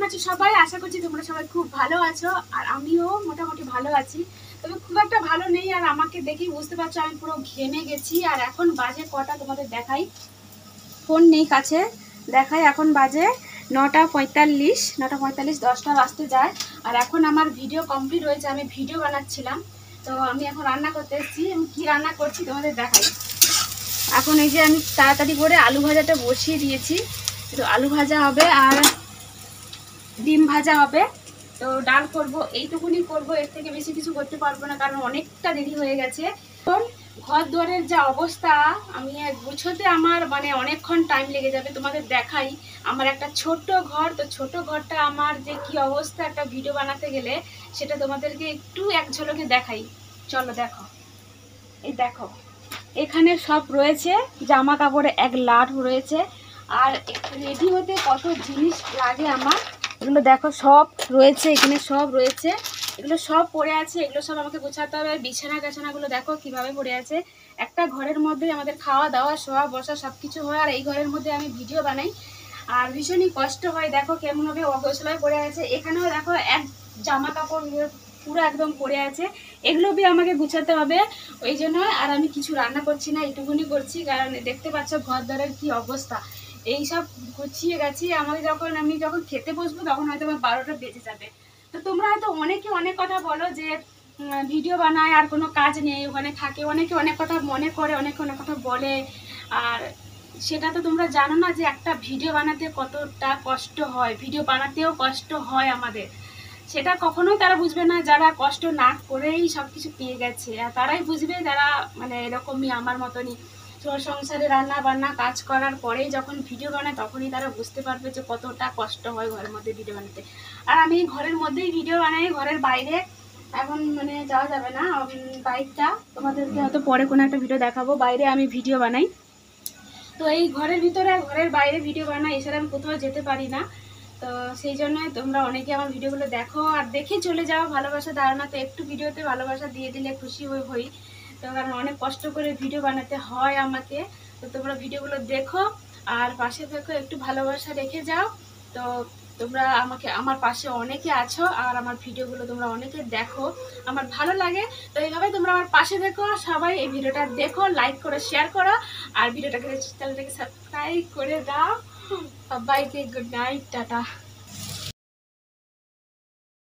আছো সবাই? আশা করছি তোমরা সবাই খুব ভালো আছো, আর আমিও মোটামুটি ভালো আছি। তবে খুব একটা ভালো নেই, আর আমাকে দেখেই বুঝতে পারছো আমি পুরো ঘেমে গেছি। আর এখন বাজে কটা তোমাদের দেখাই, ফোন নেই কাছে, দেখাই এখন বাজে 9:45, 9:45, 10টা বাজতে যায়। আর এখন আমার ভিডিও কমপ্লিট হয়েছে, আমি ভিডিও বানাচ্ছিলাম। তো আমি এখন রান্না করতে এসেছি। আমি কী রান্না করছি তোমাদের দেখাই। এখন এই যে আমি তাড়াতাড়ি করে আলু ভাজাটা বসিয়ে দিয়েছি। তো আলু ভাজা হবে আর ডিম ভাজা হবে। তো ডাল করব, এইটুকুনি করব, এর থেকে বেশি কিছু করতে পারবো না, কারণ অনেকটা দেরি হয়ে গেছে। এখন ঘর দুয়ারের যা অবস্থা, আমি গুছোতে আমার মানে অনেকক্ষণ টাইম লেগে যাবে। তোমাদের দেখাই, আমার একটা ছোট্ট ঘর, তো ছোট ঘরটা আমার যে কি অবস্থা একটা ভিডিও বানাতে গেলে, সেটা তোমাদেরকে একটু এক ঝলকে দেখাই। চলো দেখো, এই দেখো এখানে সব রয়েছে, জামা কাপড়ে এক লাট রয়েছে। আর রেডি হতে কত জিনিস লাগে আমার, এগুলো দেখো সব রয়েছে, এখানে সব রয়েছে, এগুলো সব পড়ে আছে, এগুলো সব আমাকে গোছাতে হবে। বিছানাগুলো দেখো কিভাবে পড়ে আছে। একটা ঘরের মধ্যে আমাদের খাওয়া দাওয়া শোয়া বসা সব কিছু হয়, আর এই ঘরের মধ্যে আমি ভিডিও বানাই। আর ভীষণই কষ্ট হয়, দেখো কেমনভাবে অগোছলায় পড়ে আছে। এখানেও দেখো এক জামা কাপড় পুরো একদম পড়ে আছে, এগুলো বি আমাকে গুছাতে হবে। ওই জন্য আর আমি কিছু রান্না করছি না, এইটুকুনি করছি, কারণ দেখতে পাচ্ছ ঘর দ্বারের কি অবস্থা। এই সব গুছিয়ে গেছি, আমি যখন খেতে বসবো তখন হয়তো আমার 12টা বেজে যাবে। তো তোমরা হয়তো অনেকে অনেক কথা বলো যে ভিডিও বানায় আর কোনো কাজ নেই, ওখানে থাকে, অনেকে অনেক কথা মনে করে, অনেকে অনেক কথা বলে। আর সেটা তো তোমরা জানো না যে একটা ভিডিও বানাতে কতটা কষ্ট হয়, ভিডিও বানাতেও কষ্ট হয় আমাদের। সেটা কখনোই তারা বুঝবে না যারা কষ্ট না করেই সব কিছু পেয়ে গেছে, আর তারাই বুঝবে যারা মানে এরকমই আমার মতনই সংসারে রান্না বান্না কাজ করার পরেই যখন ভিডিও বানায় তখনই তারা বুঝতে পারবে যে কতটা কষ্ট হয় ঘরের মধ্যে ভিডিও বানাতে। আর আমি ঘরের মধ্যেই ভিডিও বানাই, ঘরের বাইরে এখন মানে যাওয়া যাবে না। বাইকটা তোমাদেরকে হয়তো পরে কোনো একটা ভিডিও দেখাবো, বাইরে আমি ভিডিও বানাই। তো এই ঘরের ভিতরে আর ঘরের বাইরে ভিডিও বানাই, এছাড়া আমি কোথাও যেতে পারি না। তো সেই জন্য তোমরা অনেকে আমার ভিডিওগুলো দেখো আর দেখে চলে যাও, ভালোবাসা দাও না। তো একটু ভিডিওতে ভালোবাসা দিয়ে দিলে খুশি হই। তো কারণ অনেক কষ্ট করে ভিডিও বানাতে হয় আমাকে। তো তোমরা ভিডিওগুলো দেখো আর পাশে থেকো, একটু ভালোবাসা রেখে যাও। তো তোমরা আমার পাশে অনেকে আছো, আর আমার ভিডিওগুলো তোমরা অনেকে দেখো, আমার ভালো লাগে। তো এইভাবে তোমরা আমার পাশে দেখো, সবাই এই ভিডিওটা দেখো, লাইক করো, শেয়ার করো, আর চ্যানেলটাকে সাবস্ক্রাইব করে দাও। সবাইকে গুড নাইট, টাটা।